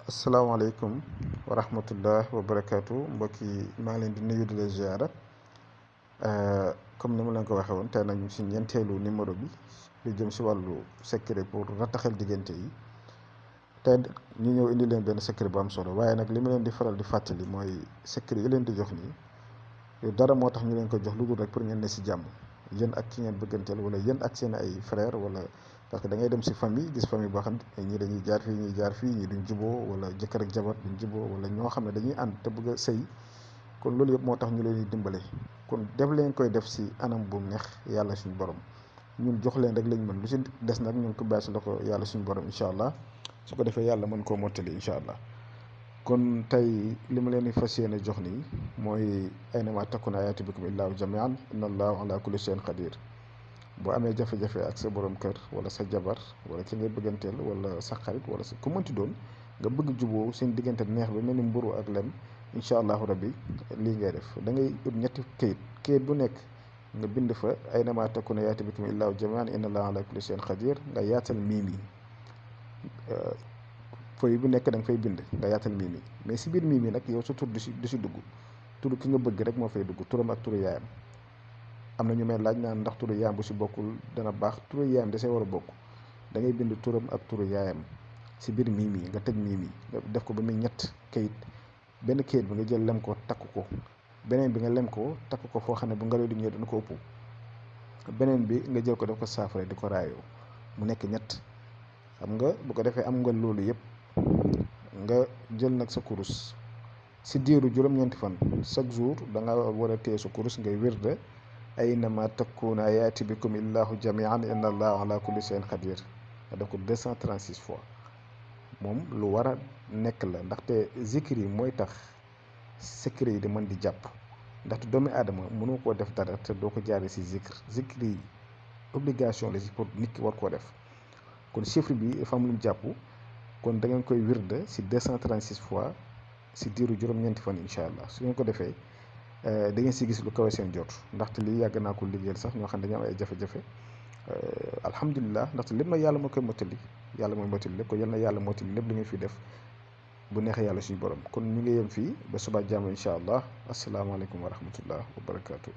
asalaamaaleykum wa rahmatullah wa barakaatu mbokk yi maa ngi leen di nuyu di la ziara comme ni ma leen ko waxee woon tey nag ñu si ñeenteelu numéro bi lu jëm si wàllu secret pour rataxal diggante yi tey ñu ñëw indi leen benn secret bu am solo waaye nag li ma leen di faral di fàttali mooy secret yi leen di jox nii yu dara moo tax ñu leen ko jox lu dul rek pour ngeen ne si jàmm yéen ak ki ngeen bëgganteel wala yéen ak seen ay frère wala parce que da ngay dem si famille gis famille boo xam ne ñii dañuy jaar fii ñuy jaar fii ñii duñ juboo wala jëkkër ak jabar duñ juboo wala ñoo xam ne dañuy ànd te bëgg a sëy kon loolu yëpp moo tax ñu leen di dimbale kon def leen koy def si anam bu neex yàlla suñu borom ñun jox leen rek lañ mën lu si des nag ñu ngi ko bàyyi si loxo yàlla suñu borom incha allah su ko defee yàlla mën koo mottali incha allah. kon tey li ma leen di fas yéene jox nii mooy aynama takun ayaati bikum illaahu jamian inna allahu ala kulli shay'in qadir boo amee jafe-jafe ak sa borom kër wala sa jabar wala ki ngay bëgganteel wala sa xarit wala sa ku mënti doon nga bëgg juboo seen diggante neex bi mel ni mburu ak lem incha allahu rabbi lii ngay def da ngay ut ñetti këyit bu nekk nga bind fa aynama takun ayaati bikum illaahu jamian inna allahu ala kulli shay'in qadir nga yaatal miim yi fooy bu nekk da nga fay bind nga yaatal miim yi mais si biir miim yi nag yow sa tur du si dugg tur ki nga bëgg rek moo fay dugg turam ak turu yaayam am na ñu may laaj naan ndax turu yaayam bu si bokkul dana baax turu yaayam da see war a bokk da ngay bind turam ak turu yaayam si biir miim yi nga tëj miim yi nga def ko ba muy ñett kayit benn kayit bi nga jël lem ko takk ko beneen bi nga lem ko takk ko foo xam ne bu ngelaw di ñëwee dana ko ëpp beneen bi nga jël ko def ko saafara di ko raayoo mu nekk ñett xam nga bu ko defee am nga loolu yëpp nga jël nag sa kurus si diiru juróom-ñeenti fan chaque jour da nga war a téye sa kurus ngay wirde aynama takuna yaati bikum illahu jamian inna allaha ala kulli shay'in qadir nga def ko 236 fois moom lu war a nekk la ndaxte zikir yi mooy tax secret yi di mën di jàpp ndaxte doomu aadama mënoo koo def dara te doo ko jaaree si zikir yi obligation la si pour nit ki war koo def kon chiffre bi dafa am lu mu jàpp kon da ngeen koy wirde si 236 fois si diiru juróom-ñeenti fan incha allah su ngeen ko defee da ngeen si gis lu kawe seen jot ndaxte lii yàgg naa ko liggéeyal sax ñoo xam ne dañoo am ay jafe-jafe alhamdulilah ndaxte lépp nag yàlla moo koy mottali yàlla mooy mottali lépp ko yal na yàlla mottali lépp lu ngeen fi def bu neexee yàlla suñu borom kon ñu ngi yem fii ba suba jàmm incha allah asalaamaaleykum wa rahmatullah wa barakaatu.